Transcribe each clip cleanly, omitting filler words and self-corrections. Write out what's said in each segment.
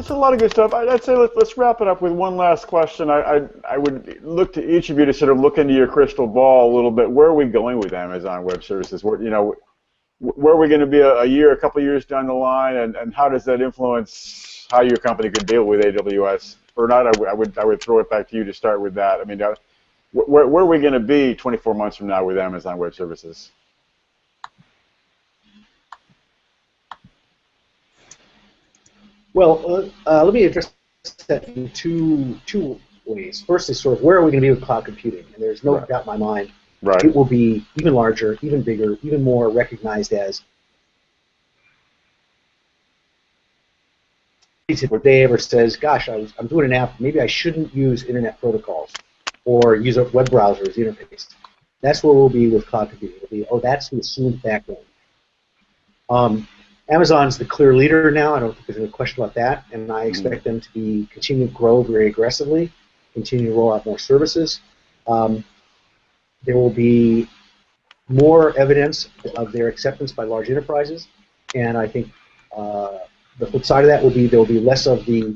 That's a lot of good stuff. I'd say let's wrap it up with one last question. I would look to each of you to sort of look into your crystal ball a little bit. Where are we going with Amazon Web Services? Where are we going to be a year, a couple of years down the line, and how does that influence how your company could deal with AWS? Or not, I would throw it back to you to start with that. I mean, where are we going to be 24 months from now with Amazon Web Services? Well, let me address that in two ways. First is sort of where are we going to be with cloud computing? And there's no doubt in my mind it will be even larger, even bigger, even more recognized as. Today ever says, gosh, I'm doing an app, maybe I shouldn't use internet protocols or use a web browser as the interface. That's where we'll be with cloud computing. It'll be, oh, that's the assumed backbone. Amazon's the clear leader now. I don't think there's any question about that, and I expect them to continue to grow very aggressively, continue to roll out more services. There will be more evidence of their acceptance by large enterprises, and I think the flip side of that will be there will be less of the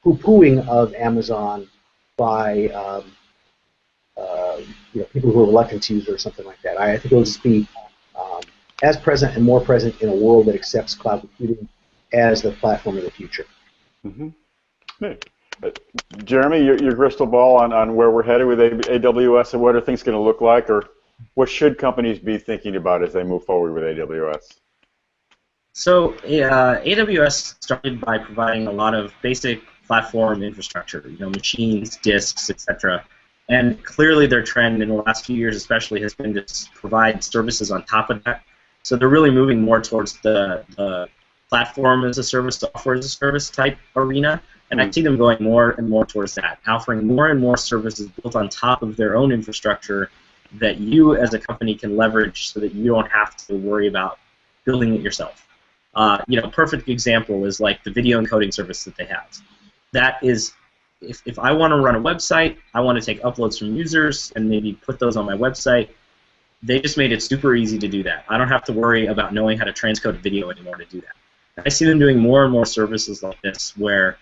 poo-pooing of Amazon by people who are reluctant to use it or something like that. I think it will just be as present and more present in a world that accepts cloud computing as the platform of the future. Jeremy, your crystal ball on where we're headed with AWS and what are things going to look like, or what should companies be thinking about as they move forward with AWS? So AWS started by providing a lot of basic platform infrastructure, machines, disks, etc. And clearly their trend in the last few years especially has been to provide services on top of that. So they're really moving more towards the platform as a service, software as a service type arena, and I see them going more and more towards that, offering more and more services built on top of their own infrastructure that you as a company can leverage so that you don't have to worry about building it yourself. Perfect example is like the video encoding service that they have. That is, if I want to run a website, I want to take uploads from users and maybe put those on my website. They just made it super easy to do that. I don't have to worry about knowing how to transcode video anymore to do that. I see them doing more and more services like this where,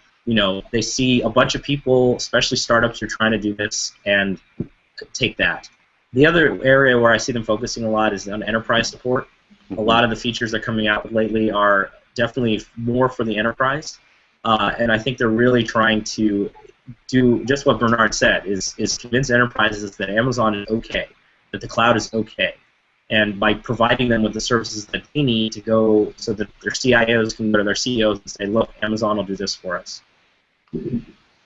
they see a bunch of people, especially startups who are trying to do this, and take that. The other area where I see them focusing a lot is on enterprise support. A lot of the features they're coming out with lately are definitely more for the enterprise, and I think they're really trying to do just what Bernard said, is convince enterprises that Amazon is okay, that the cloud is okay, and by providing them with the services that they need to go so that their CIOs can go to their CEOs and say, look, Amazon will do this for us.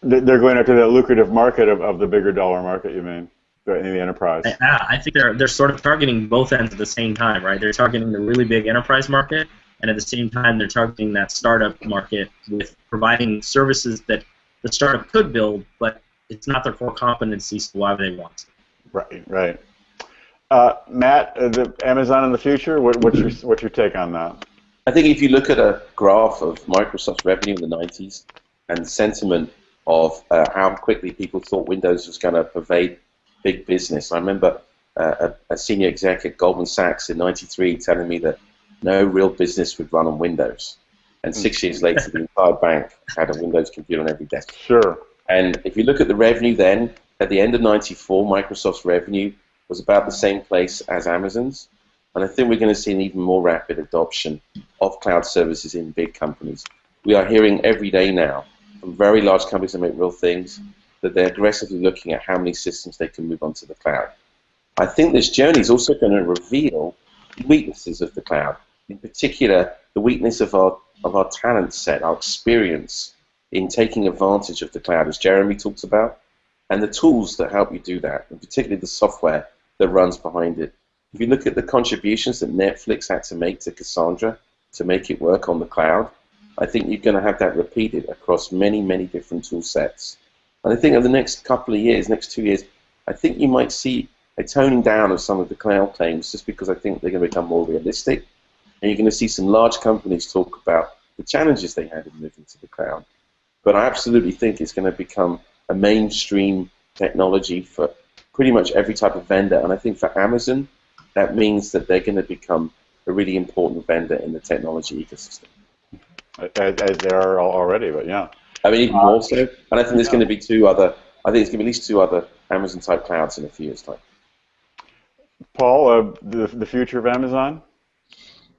They're going after the lucrative market of the bigger dollar market, you mean, in the enterprise? I think they're sort of targeting both ends at the same time, right? They're targeting the really big enterprise market, and at the same time they're targeting that startup market with providing services that the startup could build, but it's not their core competency, so why would they want to? Right. Matt, the Amazon in the future, what's your take on that? I think if you look at a graph of Microsoft's revenue in the 90s and sentiment of how quickly people thought Windows was going to pervade big business, I remember a senior exec at Goldman Sachs in '93 telling me that no real business would run on Windows. And 6 years later, the entire bank had a Windows computer on every desk. Sure. And if you look at the revenue then, at the end of '94, Microsoft's revenue was about the same place as Amazon's. And I think we're going to see an even more rapid adoption of cloud services in big companies. We are hearing every day now from very large companies that make real things that they're aggressively looking at how many systems they can move onto the cloud. I think this journey is also going to reveal the weaknesses of the cloud, in particular the weakness of our talent set, our experience in taking advantage of the cloud, as Jeremy talks about, and the tools that help you do that, and particularly the software that runs behind it. If you look at the contributions that Netflix had to make to Cassandra to make it work on the cloud, I think you're going to have that repeated across many, many different tool sets. And I think over the next couple of years, next 2 years, I think you might see a toning down of some of the cloud claims just because I think they're going to become more realistic. And you're going to see some large companies talk about the challenges they had in moving to the cloud. But I absolutely think it's going to become a mainstream technology for pretty much every type of vendor. And I think for Amazon, that means that they're going to become a really important vendor in the technology ecosystem. as they are already. But yeah. I mean, even more so. And I think there's Yeah. going to be two other. I think there's going to be at least two other Amazon-type clouds in a few years' time. Paul, the future of Amazon?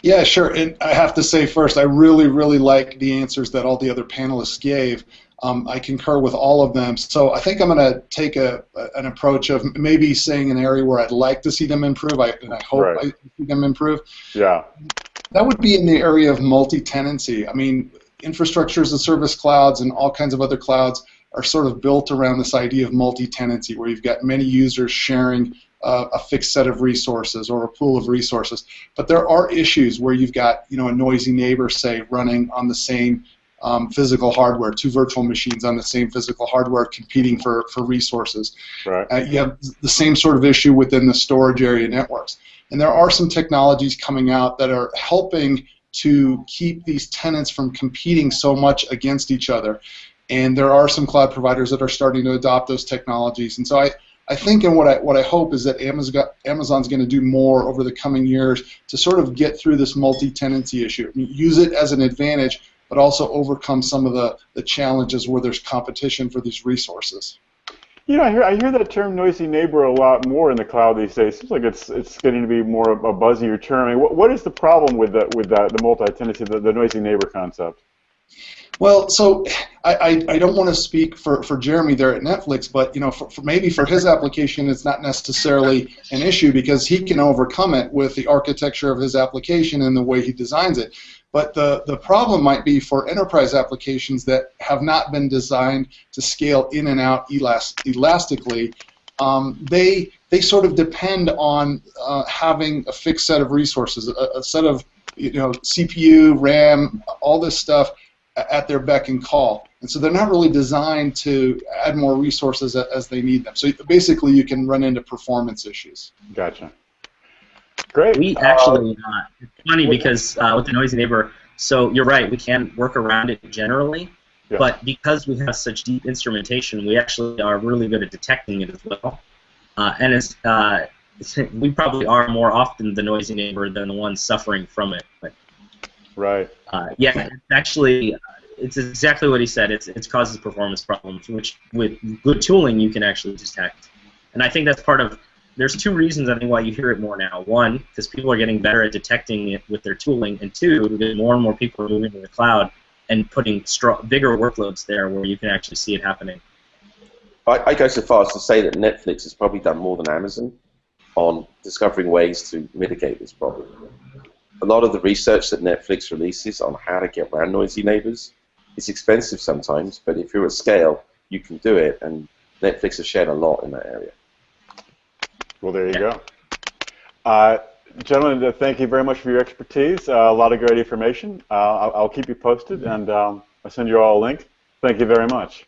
Yeah, sure. And I have to say first, I really, really like the answers that all the other panelists gave. I concur with all of them. So I think I'm going to take an approach of maybe saying an area where I'd like to see them improve, and I hope Right. I see them improve. Yeah. That would be in the area of multi-tenancy. I mean, infrastructure as a service clouds and all kinds of other clouds are sort of built around this idea of multi-tenancy, where you've got many users sharing a fixed set of resources or a pool of resources. But there are issues where you've got, a noisy neighbor, say, running on the same physical hardware, two virtual machines on the same physical hardware competing for resources. Right. You have the same sort of issue within the storage area networks. And there are some technologies coming out that are helping to keep these tenants from competing so much against each other. And there are some cloud providers that are starting to adopt those technologies. And so I think, and what I hope is that Amazon's going to do more over the coming years to sort of get through this multi-tenancy issue. I mean, use it as an advantage, but also overcome some of the challenges where there's competition for these resources. I hear that term noisy neighbor a lot more in the cloud these days. It seems like it's getting to be more of a buzzier term. I mean, what is the problem with the multi-tenancy, the noisy neighbor concept? Well, so I don't want to speak for Jeremy there at Netflix, but maybe for his application it's not necessarily an issue because he can overcome it with the architecture of his application and the way he designs it. But the problem might be for enterprise applications that have not been designed to scale in and out elastically. They sort of depend on having a fixed set of resources, a set of CPU, RAM, all this stuff at their beck and call. And so they're not really designed to add more resources as they need them. So basically you can run into performance issues. Gotcha. Great. We actually, it's funny because with the noisy neighbor, so you're right, we can work around it generally, Yeah. but because we have such deep instrumentation, we actually are really good at detecting it as well. And we probably are more often the noisy neighbor than the one suffering from it. But Right. yeah, actually, it's exactly what he said. It causes performance problems, which with good tooling you can actually detect. And I think that's part of. There's two reasons I think why you hear it more now. One, because people are getting better at detecting it with their tooling, and two, because more and more people are moving to the cloud and putting bigger workloads there where you can actually see it happening. I go so far as to say that Netflix has probably done more than Amazon on discovering ways to mitigate this problem. A lot of the research that Netflix releases on how to get around noisy neighbors is expensive sometimes, but if you're at scale, you can do it, and Netflix has shared a lot in that area. Well, there you go. Gentlemen, thank you very much for your expertise. A lot of great information. I'll keep you posted, and I'll send you all a link. Thank you very much.